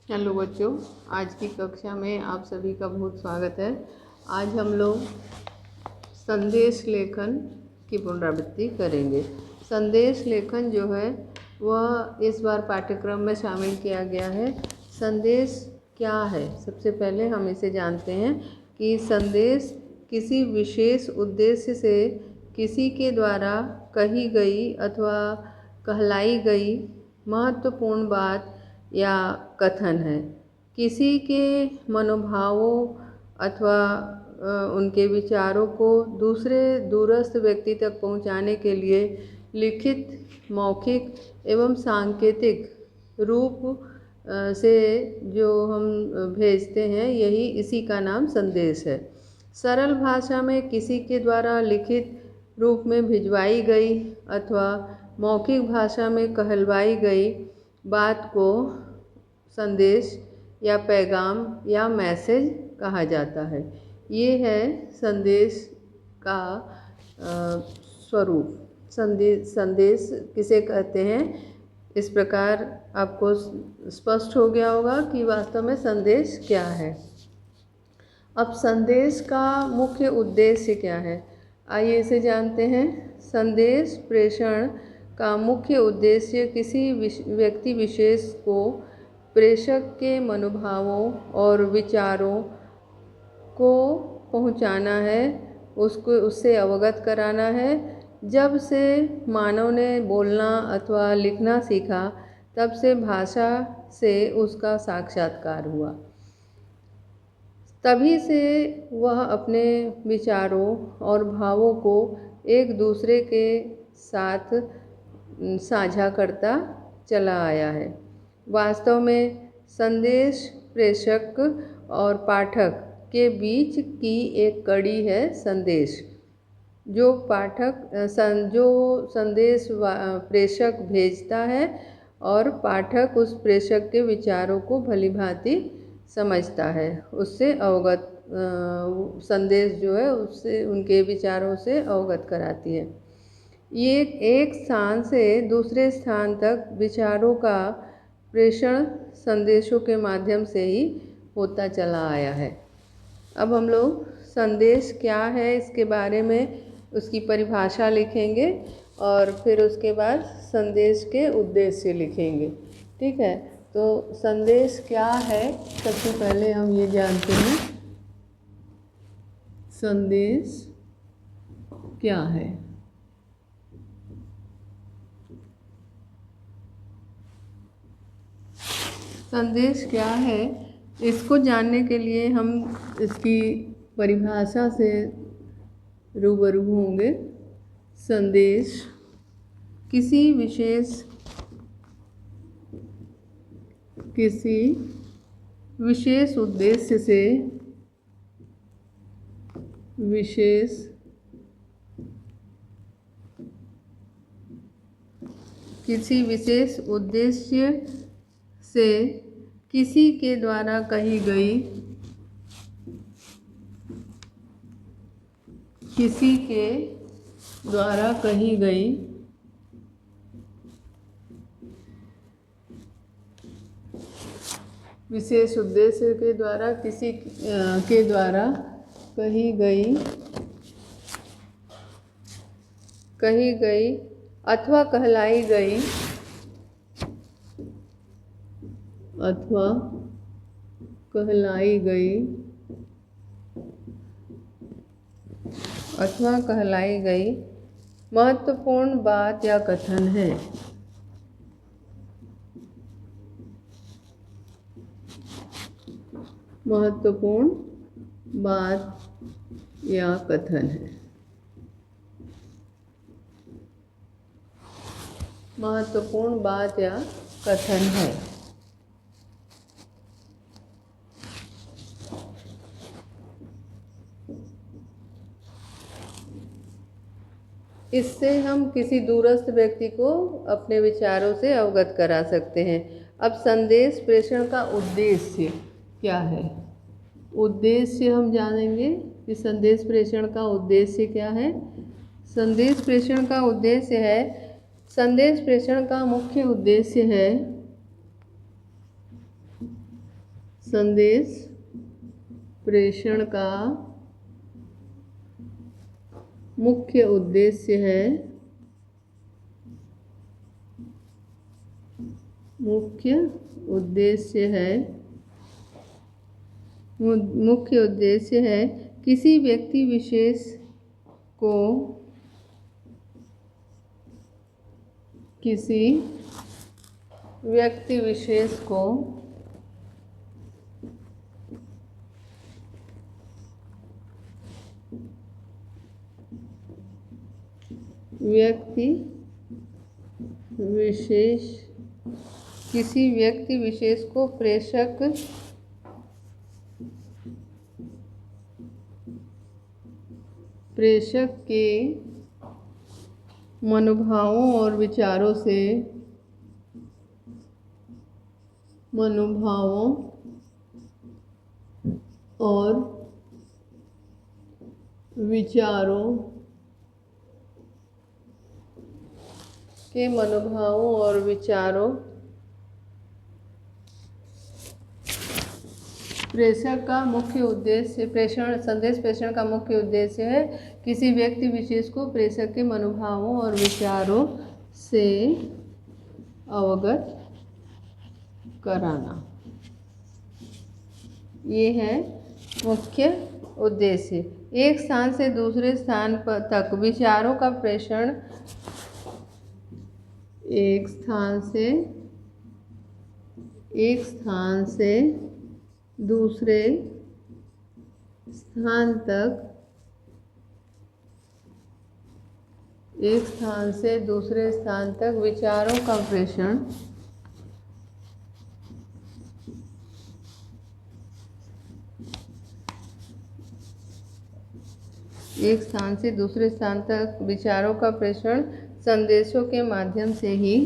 Hello बच्चों, आज की कक्षा में आप सभी का बहुत स्वागत है। आज हम लोग संदेश लेखन की पुनरावृत्ति करेंगे। संदेश लेखन जो है वह इस बार पाठ्यक्रम में शामिल किया गया है। संदेश क्या है? सबसे पहले हम इसे जानते हैं कि संदेश किसी विशेष उद्देश्य से किसी के द्वारा कही गई अथवा कहलाई गई महत्वपूर्ण बात या कथन है। किसी के मनोभावों अथवा उनके विचारों को दूसरे दूरस्थ व्यक्ति तक पहुंचाने के लिए लिखित, मौखिक एवं सांकेतिक रूप से जो हम भेजते हैं, यही इसी का नाम संदेश है। सरल भाषा में किसी के द्वारा लिखित रूप में भिजवाई गई अथवा मौखिक भाषा में कहलवाई गई बात को संदेश या पैगाम या मैसेज कहा जाता है। ये है संदेश का स्वरूप। संदेश किसे कहते हैं, इस प्रकार आपको स्पष्ट हो गया होगा कि वास्तव में संदेश क्या है। अब संदेश का मुख्य उद्देश्य क्या है, आइए इसे जानते हैं। संदेश प्रेषण का मुख्य उद्देश्य किसी व्यक्ति विशेष को प्रेषक के मनोभावों और विचारों को पहुंचाना है, उससे अवगत कराना है। जब से मानव ने बोलना अथवा लिखना सीखा, तब से भाषा से उसका साक्षात्कार हुआ। तभी से वह अपने विचारों और भावों को एक दूसरे के साथ साझा करता चला आया है। वास्तव में संदेश प्रेषक और पाठक के बीच की एक कड़ी है संदेश। जो संदेश प्रेषक भेजता है और पाठक उस प्रेषक के विचारों को भलीभांति समझता है, उससे अवगत संदेश जो है उससे उनके विचारों से अवगत कराती है। ये एक स्थान से दूसरे स्थान तक विचारों का प्रेषण संदेशों के माध्यम से ही होता चला आया है। अब हम लोग संदेश क्या है इसके बारे में उसकी परिभाषा लिखेंगे और फिर उसके बाद संदेश के उद्देश्य लिखेंगे। ठीक है, तो संदेश क्या है, सबसे पहले हम ये जानते हैं संदेश क्या है। संदेश क्या है, इसको जानने के लिए हम इसकी परिभाषा से रूबरू होंगे। संदेश किसी विशेष उद्देश्य से किसी के द्वारा कही गई विशेष उद्देश्य के द्वारा किसी के द्वारा कही गई अथवा कहलाई गई महत्वपूर्ण बात या कथन है। महत्वपूर्ण बात या कथन है। महत्वपूर्ण बात या कथन है। इससे हम किसी दूरस्थ व्यक्ति को अपने विचारों से अवगत करा सकते हैं। अब संदेश प्रेषण का उद्देश्य क्या है, उद्देश्य हम जानेंगे कि संदेश प्रेषण का उद्देश्य क्या है। संदेश प्रेषण का उद्देश्य है, संदेश प्रेषण का मुख्य उद्देश्य है संदेश प्रेषण का मुख्य उद्देश्य है किसी व्यक्ति विशेष को प्रेषक के मनोभावों और विचारों संदेश प्रेषण का मुख्य उद्देश्य है किसी व्यक्ति विशेष को प्रेषक के मनोभावों और विचारों से अवगत कराना। ये है मुख्य उद्देश्य। एक स्थान से दूसरे स्थान तक विचारों का प्रेषण एक स्थान से दूसरे स्थान तक विचारों का प्रेषण एक स्थान से दूसरे स्थान तक विचारों का प्रेषण संदेशों के माध्यम से ही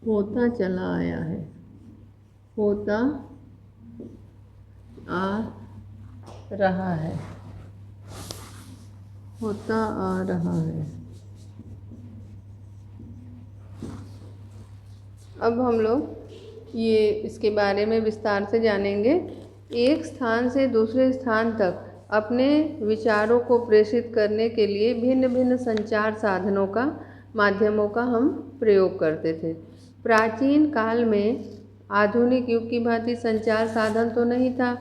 होता आ रहा है। अब हम लोग इसके बारे में विस्तार से जानेंगे। एक स्थान से दूसरे स्थान तक अपने विचारों को प्रेषित करने के लिए भिन्न भिन्न संचार माध्यमों का हम प्रयोग करते थे। प्राचीन काल में आधुनिक युग की भांति संचार साधन तो नहीं था,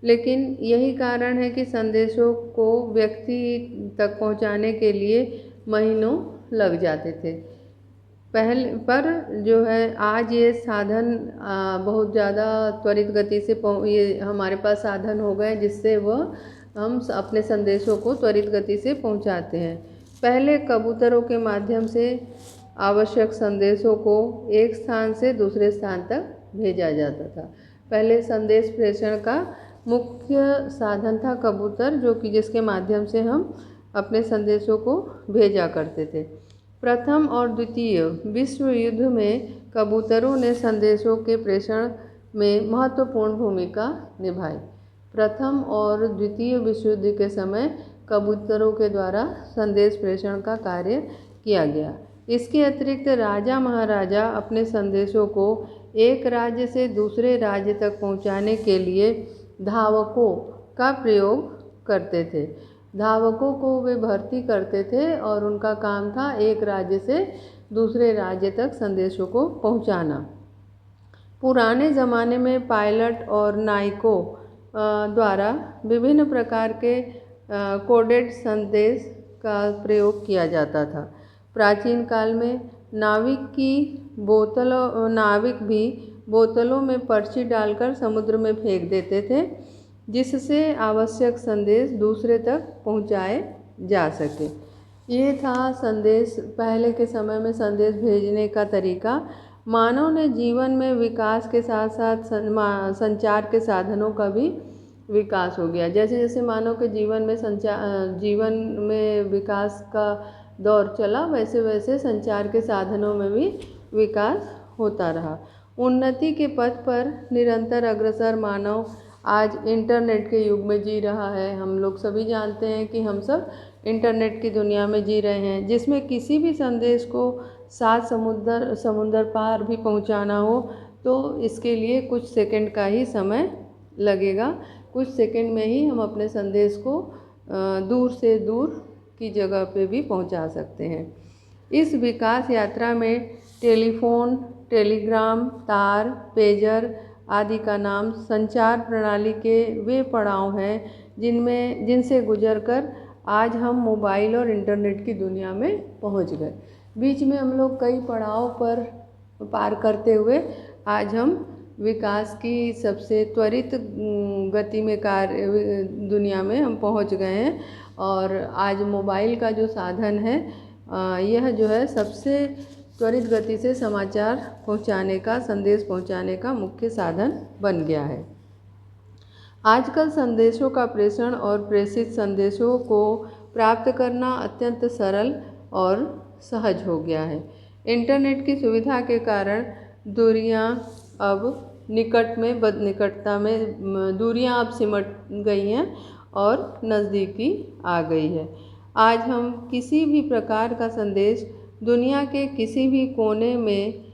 लेकिन यही कारण है कि संदेशों को व्यक्ति तक पहुंचाने के लिए महीनों लग जाते थे। पर जो है आज ये साधन बहुत ज़्यादा त्वरित गति से ये हमारे पास साधन हो गए, जिससे हम अपने संदेशों को त्वरित गति से पहुंचाते हैं। पहले कबूतरों के माध्यम से आवश्यक संदेशों को एक स्थान से दूसरे स्थान तक भेजा जाता था। पहले संदेश प्रेषण का मुख्य साधन था कबूतर, जिसके माध्यम से हम अपने संदेशों को भेजा करते थे। प्रथम और द्वितीय विश्व युद्ध में कबूतरों ने संदेशों के प्रेषण में महत्वपूर्ण भूमिका निभाई। प्रथम और द्वितीय विश्व युद्ध के समय कबूतरों के द्वारा संदेश प्रेषण का कार्य किया गया। इसके अतिरिक्त राजा महाराजा अपने संदेशों को एक राज्य से दूसरे राज्य तक पहुंचाने के लिए धावकों का प्रयोग करते थे। धावकों को वे भर्ती करते थे और उनका काम था एक राज्य से दूसरे राज्य तक संदेशों को पहुंचाना। पुराने ज़माने में पायलट और नायकों द्वारा विभिन्न प्रकार के कोडेड संदेश का प्रयोग किया जाता था। प्राचीन काल में नाविक भी बोतलों में पर्ची डालकर समुद्र में फेंक देते थे, जिससे आवश्यक संदेश दूसरे तक पहुंचाए जा सके। ये था संदेश, पहले के समय में संदेश भेजने का तरीका। मानव ने जीवन में विकास के साथ साथ संचार के साधनों का भी विकास हो गया। जैसे जैसे मानव के जीवन में विकास का दौर चला, वैसे वैसे संचार के साधनों में भी विकास होता रहा। उन्नति के पथ पर निरंतर अग्रसर मानव आज इंटरनेट के युग में जी रहा है। हम लोग सभी जानते हैं कि हम सब इंटरनेट की दुनिया में जी रहे हैं, जिसमें किसी भी संदेश को 7 समुंदर पार भी पहुंचाना हो तो इसके लिए कुछ सेकंड का ही समय लगेगा। कुछ सेकंड में ही हम अपने संदेश को दूर से दूर की जगह पे भी पहुंचा सकते हैं। इस विकास यात्रा में टेलीफोन, टेलीग्राम, तार, पेजर आदि का नाम संचार प्रणाली के वे पड़ाव हैं जिनसे गुजरकर आज हम मोबाइल और इंटरनेट की दुनिया में पहुंच गए। बीच में हम लोग कई पड़ाव पर पार करते हुए आज हम विकास की सबसे त्वरित गति में दुनिया में हम पहुंच गए हैं। और आज मोबाइल का जो साधन है यह जो है सबसे त्वरित गति से समाचार पहुंचाने का, संदेश पहुंचाने का मुख्य साधन बन गया है। आजकल संदेशों का प्रेषण और प्रेषित संदेशों को प्राप्त करना अत्यंत सरल और सहज हो गया है। इंटरनेट की सुविधा के कारण दूरियां अब निकटता में दूरियां अब सिमट गई हैं और नज़दीकी आ गई है। आज हम किसी भी प्रकार का संदेश दुनिया के किसी भी कोने में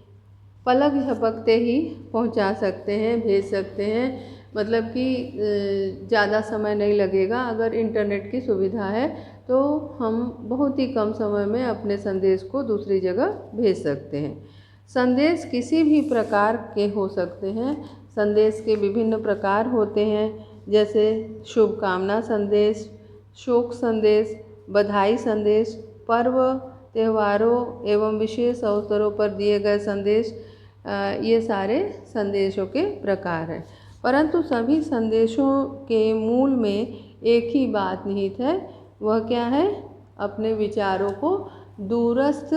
पलक झपकते ही पहुंचा सकते हैं, भेज सकते हैं। मतलब कि ज़्यादा समय नहीं लगेगा। अगर इंटरनेट की सुविधा है तो हम बहुत ही कम समय में अपने संदेश को दूसरी जगह भेज सकते हैं। संदेश किसी भी प्रकार के हो सकते हैं। संदेश के विभिन्न प्रकार होते हैं, जैसे शुभकामना संदेश, शोक संदेश, बधाई संदेश, पर्व त्योहारों एवं विशेष अवसरों पर दिए गए संदेश। ये सारे संदेशों के प्रकार हैं, परंतु सभी संदेशों के मूल में एक ही बात निहित है। वह क्या है? अपने विचारों को दूरस्थ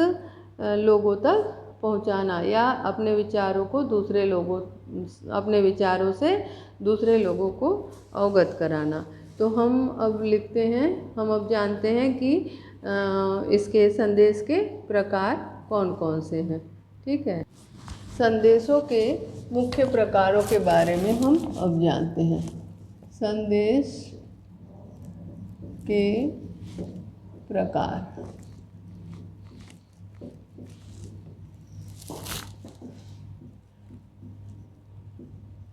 लोगों तक पहुंचाना या अपने विचारों से दूसरे लोगों को अवगत कराना। तो हम अब लिखते हैं, हम अब जानते हैं कि इसके संदेश के प्रकार कौन कौन से हैं। ठीक है, संदेशों के मुख्य प्रकारों के बारे में हम अब जानते हैं। संदेश के प्रकार।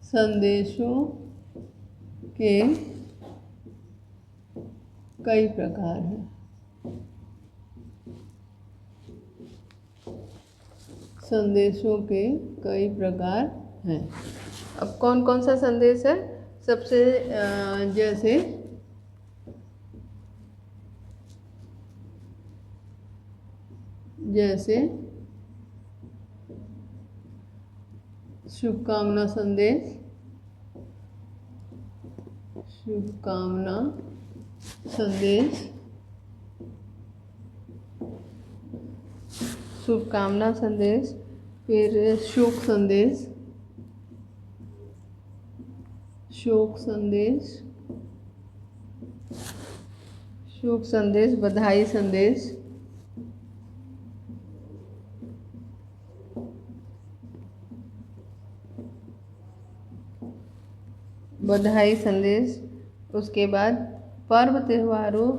संदेशों के कई प्रकार हैं। संदेशों के कई प्रकार हैं। अब कौन कौन सा संदेश है? सबसे जैसे शुभकामना संदेश, शुभकामना संदेश, फिर शोक संदेश, बधाई संदेश, उसके बाद पर्व त्योहारों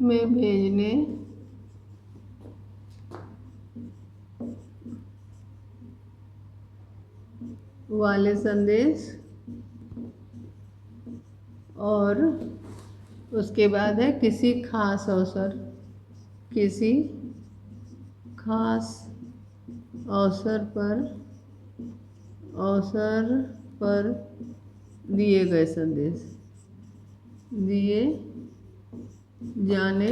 में भेजने वाले संदेश, और उसके बाद है किसी खास अवसर पर दिए गए संदेश, दिए जाने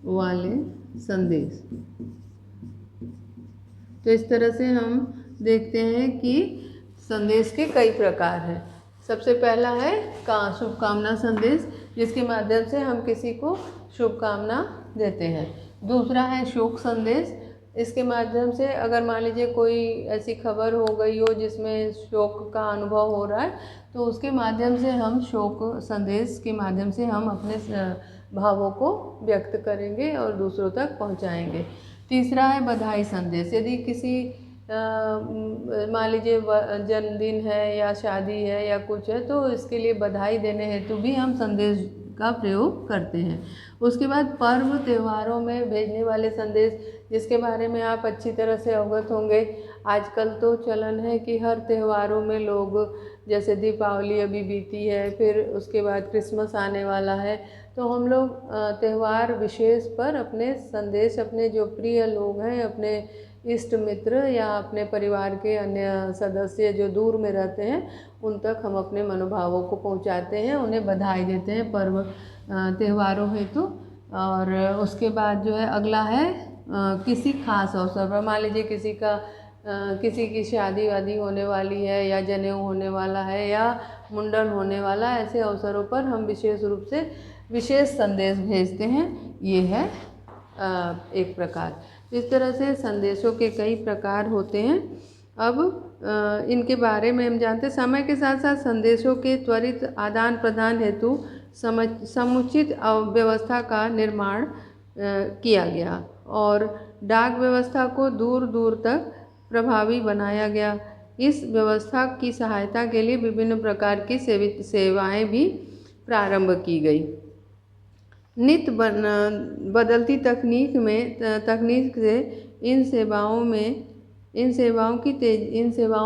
वाले संदेश। तो इस तरह से हम देखते हैं कि संदेश के कई प्रकार हैं। सबसे पहला है शुभकामना संदेश, जिसके माध्यम से हम किसी को शुभकामना देते हैं। दूसरा है शोक संदेश, इसके माध्यम से अगर मान लीजिए कोई ऐसी खबर हो गई हो जिसमें शोक का अनुभव हो रहा है, तो उसके माध्यम से हम शोक संदेश के माध्यम से हम अपने भावों को व्यक्त करेंगे और दूसरों तक पहुंचाएंगे। तीसरा है बधाई संदेश। यदि किसी मान लीजिए जन्मदिन है या शादी है या कुछ है, तो इसके लिए बधाई देने हेतु भी हम संदेश का प्रयोग करते हैं। उसके बाद पर्व त्योहारों में भेजने वाले संदेश, जिसके बारे में आप अच्छी तरह से अवगत होंगे। आजकल तो चलन है कि हर त्योहारों में लोग, जैसे दीपावली अभी बीती है, फिर उसके बाद क्रिसमस आने वाला है, तो हम लोग त्यौहार विशेष पर अपने संदेश अपने जो प्रिय लोग हैं, अपने इष्ट मित्र या अपने परिवार के अन्य सदस्य जो दूर में रहते हैं, उन तक हम अपने मनोभावों को पहुंचाते हैं, उन्हें बधाई देते हैं पर्व त्योहारों हेतु। और उसके बाद जो है अगला है किसी खास अवसर पर, मान लीजिए किसी की शादी वादी होने वाली है या जनेऊ होने वाला है या मुंडन होने वाला, ऐसे अवसरों पर हम विशेष रूप से विशेष संदेश भेजते हैं। ये है एक प्रकार। इस तरह से संदेशों के कई प्रकार होते हैं। अब इनके बारे में हम जानते हैं। समय के साथ साथ संदेशों के त्वरित आदान प्रदान हेतु समुचित व्यवस्था का निर्माण किया गया और डाक व्यवस्था को दूर दूर तक प्रभावी बनाया गया। इस व्यवस्था की सहायता के लिए विभिन्न प्रकार की सेवाएं भी प्रारंभ की गई। नित्य बदलती तकनीक से इन सेवाओं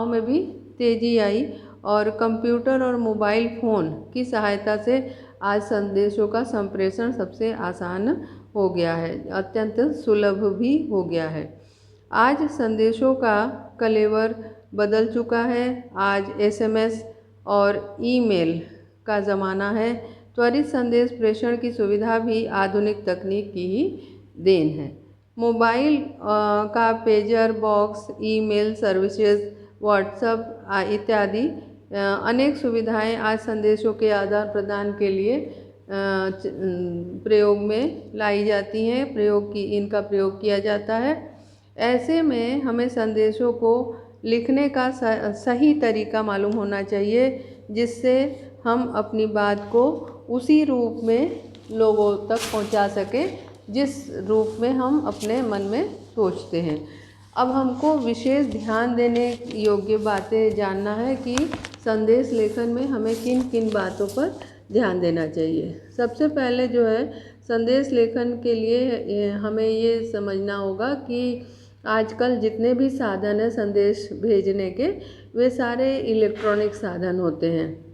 में भी तेजी आई और कंप्यूटर और मोबाइल फ़ोन की सहायता से आज संदेशों का संप्रेषण सबसे आसान हो गया है, अत्यंत सुलभ भी हो गया है। आज संदेशों का कलेवर बदल चुका है। आज एसएमएस और ईमेल का ज़माना है। त्वरित संदेश प्रेषण की सुविधा भी आधुनिक तकनीक की ही देन है। मोबाइल का pager box, email services, WhatsApp इत्यादि अनेक सुविधाएं आज संदेशों के आदान प्रदान के लिए प्रयोग में लाई जाती हैं, इनका प्रयोग किया जाता है। ऐसे में हमें संदेशों को लिखने का सही तरीका मालूम होना चाहिए, जिससे हम अपनी बात को उसी रूप में लोगों तक पहुंचा सकें जिस रूप में हम अपने मन में सोचते हैं। अब हमको विशेष ध्यान देने योग्य बातें जानना है कि संदेश लेखन में हमें किन किन बातों पर ध्यान देना चाहिए। सबसे पहले जो है संदेश लेखन के लिए हमें ये समझना होगा कि आजकल जितने भी साधन हैं संदेश भेजने के, वे सारे इलेक्ट्रॉनिक साधन होते हैं।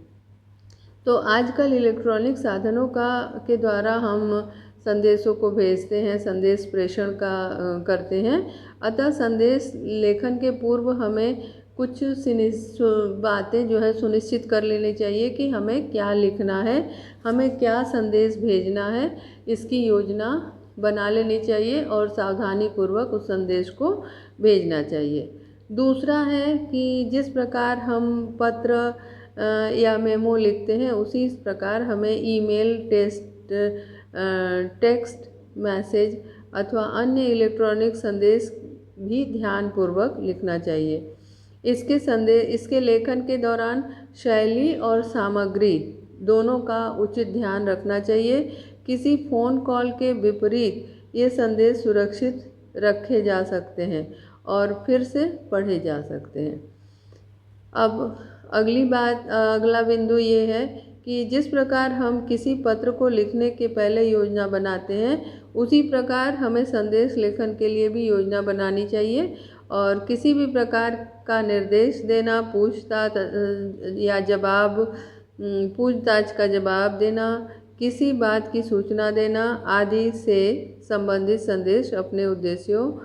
तो आजकल इलेक्ट्रॉनिक साधनों के द्वारा हम संदेशों को भेजते हैं, संदेश प्रेषण करते हैं। अतः संदेश लेखन के पूर्व हमें कुछ बातें जो है सुनिश्चित कर लेनी चाहिए कि हमें क्या लिखना है, हमें क्या संदेश भेजना है। इसकी योजना बना लेनी चाहिए और सावधानी पूर्वक उस संदेश को भेजना चाहिए। दूसरा है कि जिस प्रकार हम पत्र या मेमो लिखते हैं, उसी प्रकार हमें ईमेल, टेक्स्ट मैसेज अथवा अन्य इलेक्ट्रॉनिक संदेश भी ध्यानपूर्वक लिखना चाहिए। इसके लेखन के दौरान शैली और सामग्री दोनों का उचित ध्यान रखना चाहिए। किसी फ़ोन कॉल के विपरीत ये संदेश सुरक्षित रखे जा सकते हैं और फिर से पढ़े जा सकते हैं। अब अगला बिंदु ये है कि जिस प्रकार हम किसी पत्र को लिखने के पहले योजना बनाते हैं, उसी प्रकार हमें संदेश लेखन के लिए भी योजना बनानी चाहिए। और किसी भी प्रकार का निर्देश देना, पूछताछ का जवाब देना, किसी बात की सूचना देना आदि से संबंधित संदेश अपने उद्देश्यों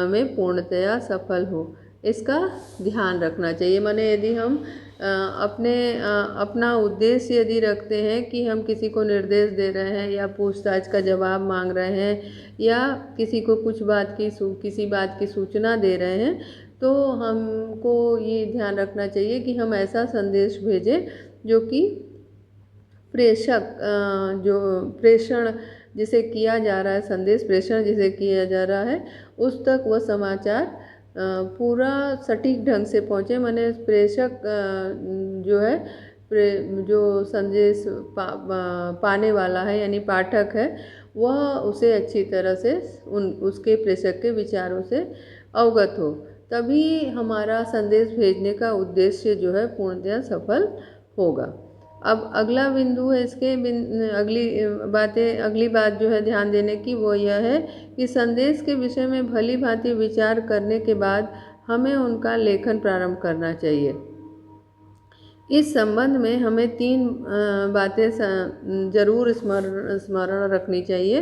में पूर्णतया सफल हो, इसका ध्यान रखना चाहिए। माने यदि हम अपना उद्देश्य यदि रखते हैं कि हम किसी को निर्देश दे रहे हैं या पूछताछ का जवाब मांग रहे हैं या किसी को किसी बात की सूचना दे रहे हैं, तो हमको ये ध्यान रखना चाहिए कि हम ऐसा संदेश भेजें जो कि प्रेषण जिसे किया जा रहा है, संदेश प्रेषण जिसे किया जा रहा है, उस तक वह समाचार पूरा सटीक ढंग से पहुँचे। माने प्रेषक जो है, जो संदेश पाने वाला है यानी पाठक है, वह उसे अच्छी तरह से उसके प्रेषक के विचारों से अवगत हो, तभी हमारा संदेश भेजने का उद्देश्य जो है पूर्णतः सफल होगा। अब अगला बिंदु है, इसके अगली बात जो है ध्यान देने की, वो यह है कि संदेश के विषय में भली भांति विचार करने के बाद हमें उनका लेखन प्रारंभ करना चाहिए। इस संबंध में हमें 3 बातें जरूर स्मरण रखनी चाहिए।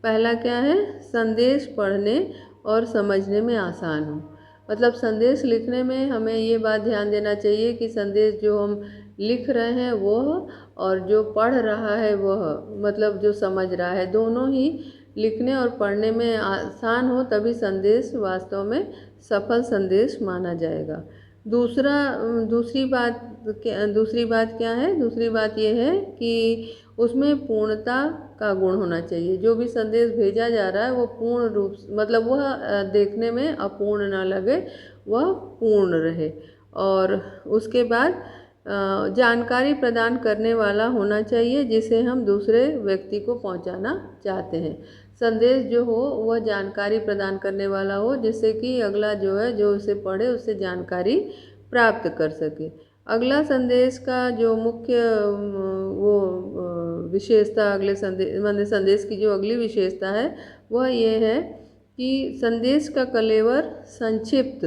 पहला क्या है, संदेश पढ़ने और समझने में आसान हो। मतलब संदेश लिखने में हमें ये बात ध्यान देना चाहिए कि संदेश जो हम लिख रहे हैं वह, और जो पढ़ रहा है वह, मतलब जो समझ रहा है, दोनों ही लिखने और पढ़ने में आसान हो, तभी संदेश वास्तव में सफल संदेश माना जाएगा। दूसरी बात क्या है, दूसरी बात यह है कि उसमें पूर्णता का गुण होना चाहिए। जो भी संदेश भेजा जा रहा है वो पूर्ण रूप, मतलब वह देखने में अपूर्ण ना लगे, वह पूर्ण रहे। और उसके बाद जानकारी प्रदान करने वाला होना चाहिए, जिसे हम दूसरे व्यक्ति को पहुंचाना चाहते हैं। संदेश जो हो वह जानकारी प्रदान करने वाला हो, जिससे कि अगला जो है, जो उसे पढ़े, उससे जानकारी प्राप्त कर सके। अगला संदेश का जो मुख्य विशेषता, अगले संदेश की जो अगली विशेषता है वह ये है कि संदेश का कलेवर संक्षिप्त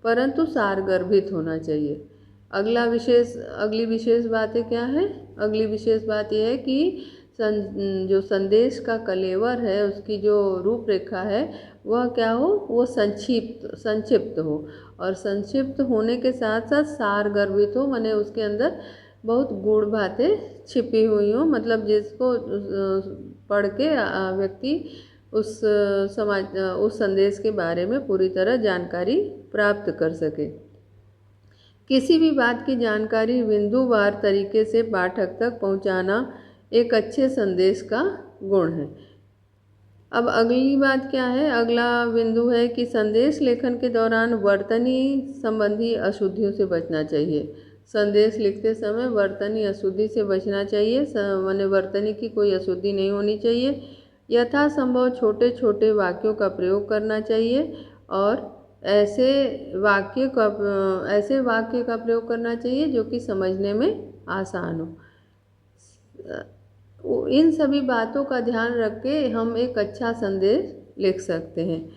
परंतु सारगर्भित होना चाहिए। अगली विशेष बातें क्या है? अगली विशेष बात यह है कि जो संदेश का कलेवर है, उसकी जो रूपरेखा है वह क्या हो, वो संक्षिप्त हो, और संक्षिप्त होने के साथ साथ सारगर्भित हो, माने उसके अंदर बहुत गूढ़ बातें छिपी हुई हो, मतलब जिसको पढ़ के व्यक्ति उस संदेश के बारे में पूरी तरह जानकारी प्राप्त कर सके। किसी भी बात की जानकारी बिंदुवार तरीके से पाठक तक पहुंचाना एक अच्छे संदेश का गुण है। अब अगली बात क्या है? अगला बिंदु है कि संदेश लेखन के दौरान वर्तनी संबंधी अशुद्धियों से बचना चाहिए। संदेश लिखते समय वर्तनी अशुद्धि से बचना चाहिए, माने वर्तनी की कोई अशुद्धि नहीं होनी चाहिए। यथासंभव छोटे छोटे वाक्यों का प्रयोग करना चाहिए, और ऐसे वाक्य का प्रयोग करना चाहिए जो कि समझने में आसान हो। इन सभी बातों का ध्यान रख के हम एक अच्छा संदेश लिख सकते हैं।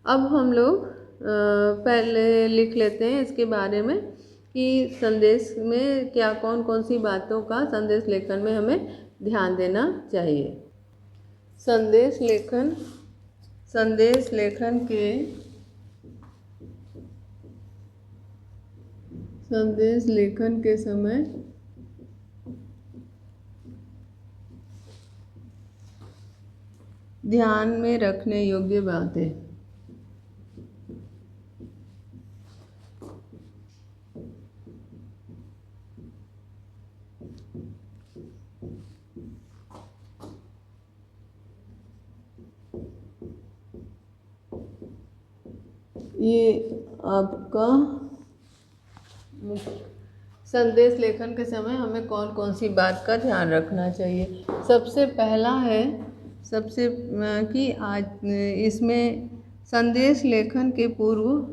अब हम लोग पहले लिख लेते हैं इसके बारे में कि संदेश में क्या कौन कौन सी बातों का संदेश लेखन में हमें ध्यान देना चाहिए। संदेश लेखन के समय ध्यान में रखने योग्य बातें। ये आपका संदेश लेखन के समय हमें कौन कौन सी बात का ध्यान रखना चाहिए। सबसे पहला है कि आज इसमें संदेश लेखन के पूर्व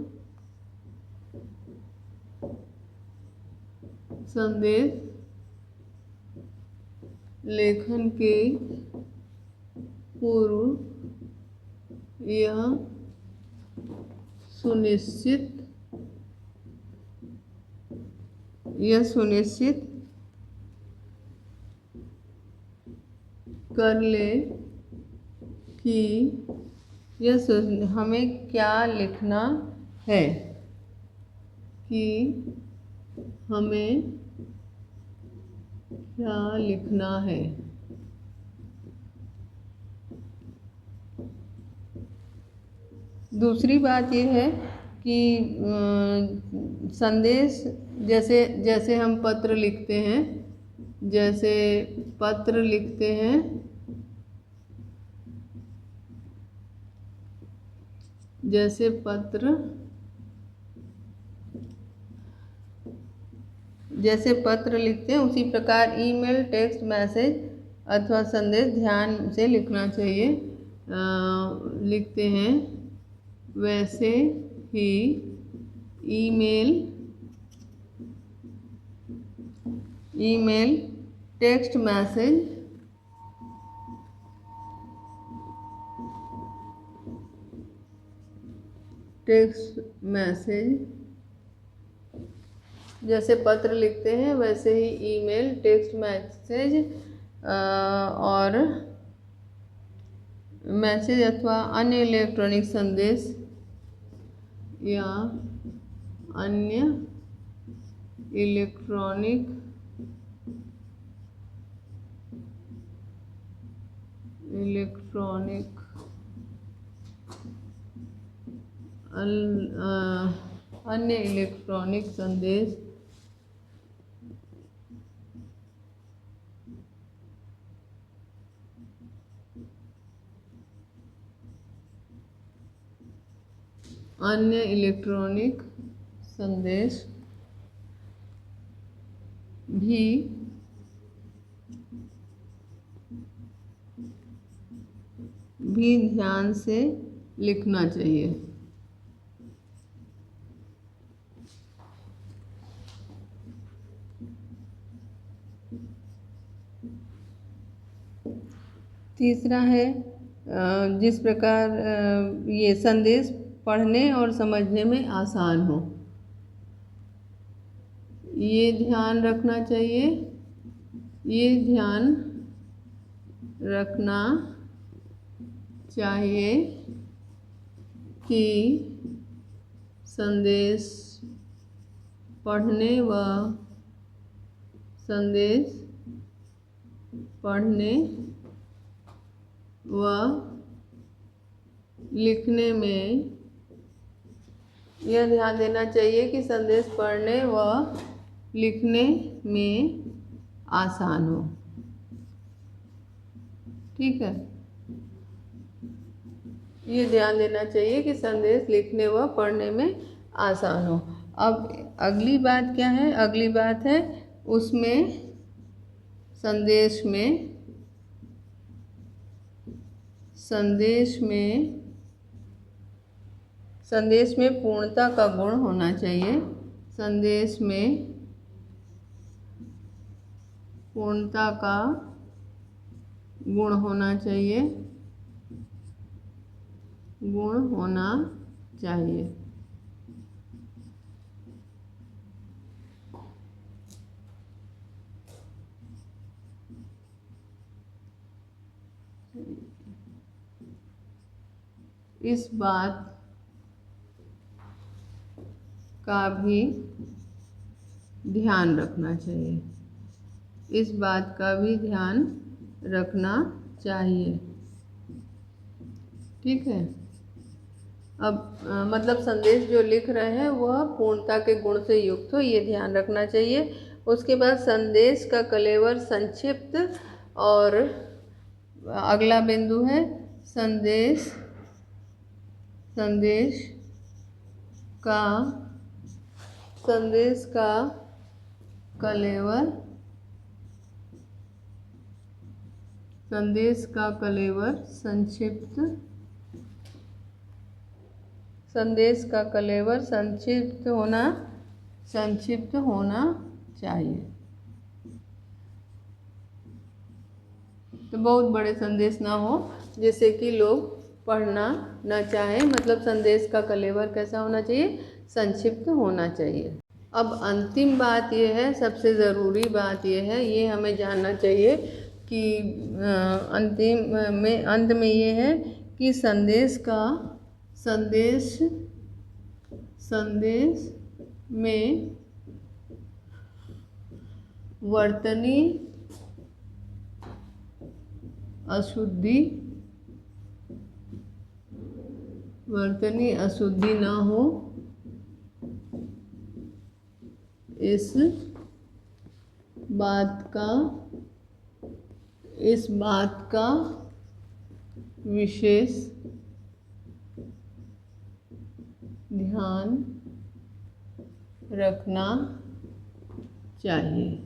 यह सुनिश्चित कर ले कि हमें क्या लिखना है, दूसरी बात यह है कि संदेश जैसे हम पत्र लिखते हैं, जैसे पत्र लिखते हैं उसी प्रकार ईमेल, टेक्स्ट मैसेज अथवा संदेश ध्यान से लिखना चाहिए। लिखते हैं वैसे ही ईमेल, टेक्स्ट मैसेज जैसे पत्र लिखते हैं वैसे ही ईमेल, टेक्स्ट मैसेज और मैसेज अथवा अन्य इलेक्ट्रॉनिक संदेश या अन्य इलेक्ट्रॉनिक संदेश भी ध्यान से लिखना चाहिए। तीसरा है जिस प्रकार ये संदेश पढ़ने और समझने में आसान हो, ये ध्यान रखना चाहिए। कि संदेश पढ़ने व लिखने में यह ध्यान देना चाहिए कि संदेश पढ़ने व लिखने में आसान हो। ठीक है, ये ध्यान देना चाहिए कि संदेश लिखने व पढ़ने में आसान हो। अब अगली बात क्या है? अगली बात है उसमें संदेश में पूर्णता का गुण होना चाहिए। संदेश में पूर्णता का गुण होना चाहिए। इस बात का भी ध्यान रखना चाहिए। ठीक है, अब मतलब संदेश जो लिख रहे हैं वह पूर्णता के गुण से युक्त हो, ये ध्यान रखना चाहिए। उसके बाद संदेश का कलेवर संक्षिप्त, और अगला बिंदु है संदेश का कलेवर संक्षिप्त होना चाहिए। तो बहुत बड़े संदेश ना हो जिससे कि लोग पढ़ना न चाहे, मतलब संदेश का कलेवर कैसा होना चाहिए? संक्षिप्त होना चाहिए। अब अंतिम बात यह है, सबसे ज़रूरी बात यह है, ये हमें जानना चाहिए कि अंत में ये है कि संदेश में वर्तनी अशुद्धि ना हो, इस बात का विशेष ध्यान रखना चाहिए।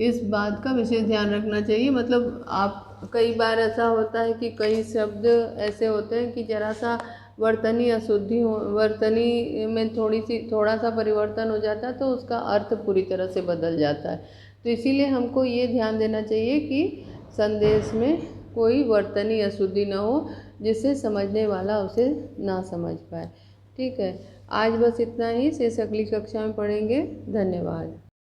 इस बात का विशेष ध्यान रखना चाहिए, मतलब आप कई बार ऐसा होता है कि कई शब्द ऐसे होते हैं कि जरा सा वर्तनी अशुद्धि हो, वर्तनी में थोड़ा सा परिवर्तन हो जाता है तो उसका अर्थ पूरी तरह से बदल जाता है। तो इसीलिए हमको ये ध्यान देना चाहिए कि संदेश में कोई वर्तनी अशुद्धि न हो जिससे समझने वाला उसे ना समझ पाए। ठीक है, आज बस इतना ही, शेष अगली कक्षा में पढ़ेंगे। धन्यवाद।